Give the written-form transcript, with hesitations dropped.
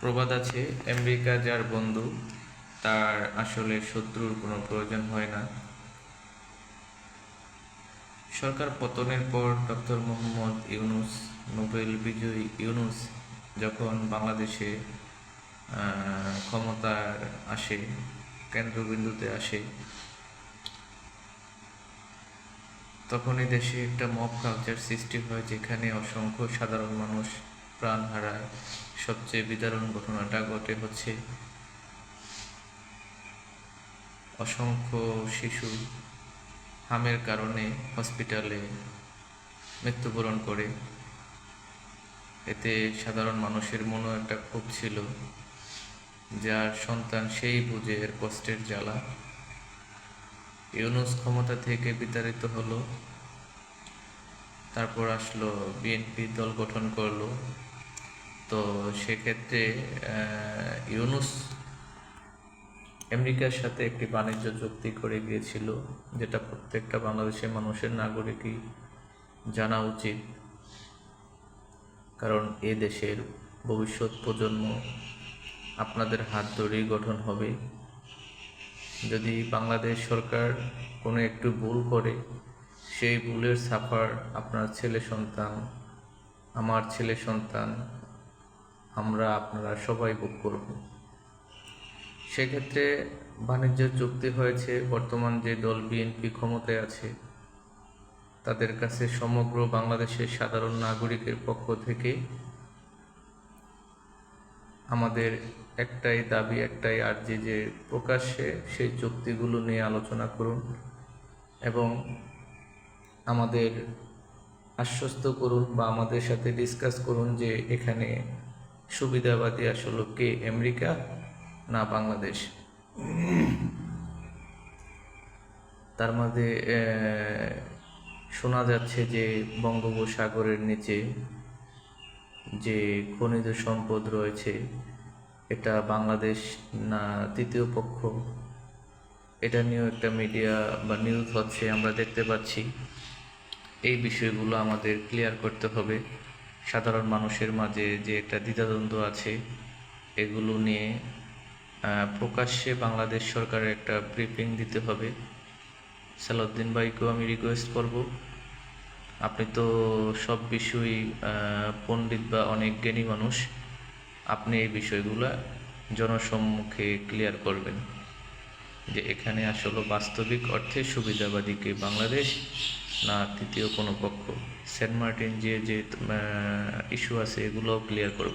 প্রবাদ আছে, আমেরিকা যার বন্ধু তার আসলে শত্রুর কোনো প্রয়োজন হয় না। সরকার পতনের পর ডক্টর মোহাম্মদ ইউনূস, নোবেল বিজয়ী ইউনূস যখন বাংলাদেশে ক্ষমতার আসে, কেন্দ্রবিন্দুতে আসে, তখনই দেশে একটা মব কালচার সৃষ্টি হয়, যেখানে অসংখ্য সাধারণ মানুষ প্রাণ হারায়। সবচেয়ে বিদারণ ঘটনাটা ঘটে হচ্ছে অসংখ্য শিশু হামের কারণে হসপিটালে মৃত্যুবরণ করে। এতে সাধারণ মানুষের মনও একটা ক্ষোভ ছিল, যার সন্তান সেই বুঝে এর কষ্টের জ্বালা। ইউনূস ক্ষমতা থেকে বিতাড়িত হলো, তারপর আসলো বিএনপি দল গঠন করলো। তো সেক্ষেত্রে ইউনূস আমেরিকার সাথে একটি বাণিজ্য চুক্তি করে গিয়েছিল, যেটা প্রত্যেকটা বাংলাদেশের মানুষের নাগরিকই জানা উচিত, কারণ এ দেশের ভবিষ্যৎ প্রজন্ম আপনাদের হাত ধরেই গঠন হবে। যদি বাংলাদেশ সরকার কোনো একটু ভুল করে, সেই ভুলের সাফার আপনার ছেলে সন্তান, আমার ছেলে সন্তান, আমরা আপনারা সবাই ভোগ করব। সেক্ষেত্রে বাণিজ্য চুক্তি হয়েছে। বর্তমান যে দল বিএনপি ক্ষমতায় আছে, তাদের কাছে সমগ্র বাংলাদেশের সাধারণ নাগরিকের পক্ষ থেকে আমাদের একটাই দাবি, একটাই আর্জি, যে প্রকাশ্যে সেই চুক্তিগুলো নিয়ে আলোচনা করুন এবং আমাদের আশ্বস্ত করুন বা আমাদের সাথে ডিসকাস করুন যে এখানে সুবিধাবাদী আসলে কে, আমেরিকা না বাংলাদেশ। তার মাঝে শোনা যাচ্ছে যে বঙ্গোপসাগরের নিচে যে খনিজ সম্পদ রয়েছে, এটা বাংলাদেশ না তৃতীয় পক্ষ, এটা নিয়েও একটা মিডিয়া বা নিউজ হচ্ছে, আমরা দেখতে পাচ্ছি। এই বিষয়গুলো আমাদের ক্লিয়ার করতে হবে। সাধারণ মানুষের মাঝে যে একটা দ্বিধাদ্বন্দ্ব আছে, এগুলো নিয়ে প্রকাশ্যে বাংলাদেশ সরকারের একটা ব্রিফিং দিতে হবে। সালাউদ্দিন ভাইকেও আমি রিকোয়েস্ট করব, আপনি তো সব বিষয়ই পণ্ডিত বা অনেক জ্ঞানী মানুষ, আপনি এই বিষয়গুলো জনসম্মুখে ক্লিয়ার করবেন যে এখানে আসলে বাস্তবিক অর্থে সুবিধাবাদী কে, বাংলাদেশ না তৃতীয় কোনো পক্ষ। সেন্ট মার্টিন যে ইস্যু আছে, এগুলোও ক্লিয়ার করবেন।